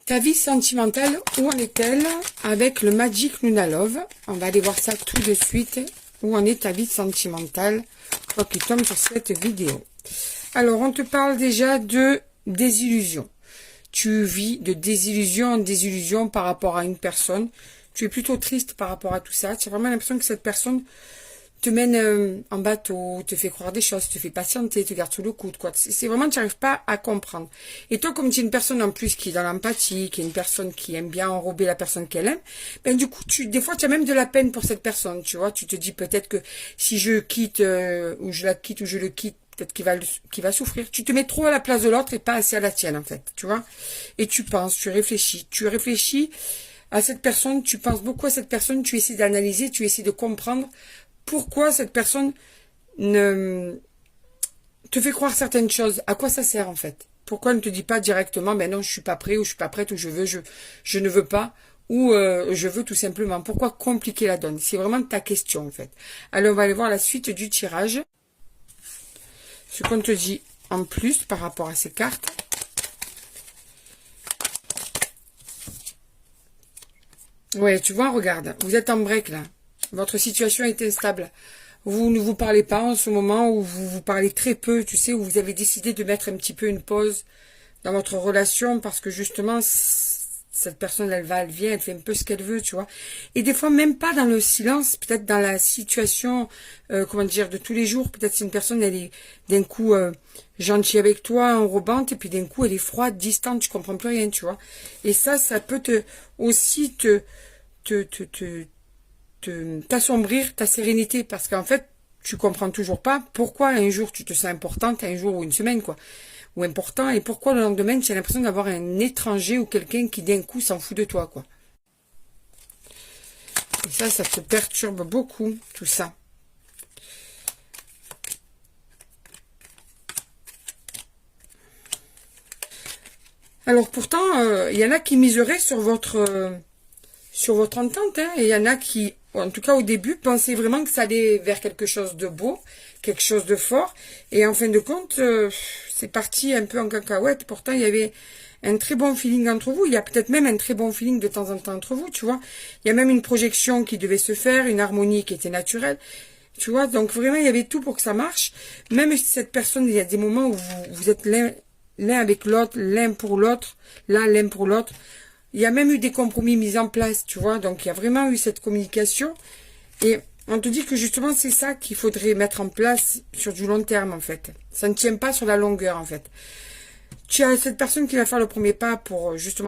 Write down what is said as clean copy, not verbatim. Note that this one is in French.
Ta vie sentimentale, où en est-elle avec le Magic Luna Love? On va aller voir ça tout de suite. Où en est ta vie sentimentale? Quoi qu'il tombe sur cette vidéo. Alors, on te parle déjà de désillusion. Tu vis de désillusion en désillusion par rapport à une personne. Tu es plutôt triste par rapport à tout ça. Tu as vraiment l'impression que cette personne te mène en bateau, te fait croire des choses, te fait patienter, te garde sous le coude, quoi. C'est vraiment, tu n'arrives pas à comprendre. Et toi, comme tu es une personne en plus qui est dans l'empathie, qui est une personne qui aime bien enrober la personne qu'elle aime, ben du coup, des fois, tu as même de la peine pour cette personne, tu vois. Tu te dis peut-être que si je quitte, ou je la quitte, ou je le quitte, peut-être qu'il va souffrir. Tu te mets trop à la place de l'autre et pas assez à la tienne, en fait, tu vois. Et tu penses, tu réfléchis à cette personne, tu penses beaucoup à cette personne, tu essaies d'analyser, tu essaies de comprendre pourquoi cette personne te fait croire certaines choses. À quoi ça sert en fait? Pourquoi elle ne te dit pas directement, ben non, je suis pas prêt, ou je suis pas prête, ou je ne veux pas, ou je veux tout simplement. Pourquoi compliquer la donne? C'est vraiment ta question en fait. Alors on va aller voir la suite du tirage. Ce qu'on te dit en plus par rapport à ces cartes. Ouais, tu vois, regarde, vous êtes en break là. Votre situation est instable. Vous ne vous parlez pas en ce moment, ou vous vous parlez très peu, tu sais, où vous avez décidé de mettre un petit peu une pause dans votre relation parce que justement, cette personne, elle vient, elle fait un peu ce qu'elle veut, tu vois. Et des fois, même pas dans le silence, peut-être dans la situation, comment dire, de tous les jours. Peut-être c'est une personne, elle est d'un coup gentille avec toi, enrobante, et puis d'un coup, elle est froide, distante, tu comprends plus rien, tu vois. Et ça peut aussi t'assombrir ta sérénité, parce qu'en fait, tu comprends toujours pas pourquoi un jour tu te sens importante, un jour ou une semaine, quoi, ou important, et pourquoi le lendemain tu as l'impression d'avoir un étranger ou quelqu'un qui d'un coup s'en fout de toi, quoi. Et ça te perturbe beaucoup, tout ça. Alors pourtant, il y en a qui miseraient sur votre entente, hein, et il y en a qui, en tout cas au début, pensaient vraiment que ça allait vers quelque chose de beau, quelque chose de fort, et en fin de compte, c'est parti un peu en cacahuète. Pourtant, il y avait un très bon feeling entre vous, il y a peut-être même un très bon feeling de temps en temps entre vous, tu vois. Il y a même une projection qui devait se faire, une harmonie qui était naturelle, tu vois. Donc vraiment, il y avait tout pour que ça marche. Même si cette personne, il y a des moments où vous êtes l'un avec l'autre, l'un pour l'autre, l'un pour l'autre. Il y a même eu des compromis mis en place, tu vois. Donc, il y a vraiment eu cette communication. Et on te dit que justement, c'est ça qu'il faudrait mettre en place sur du long terme, en fait. Ça ne tient pas sur la longueur, en fait. Tu as cette personne qui va faire le premier pas pour, justement,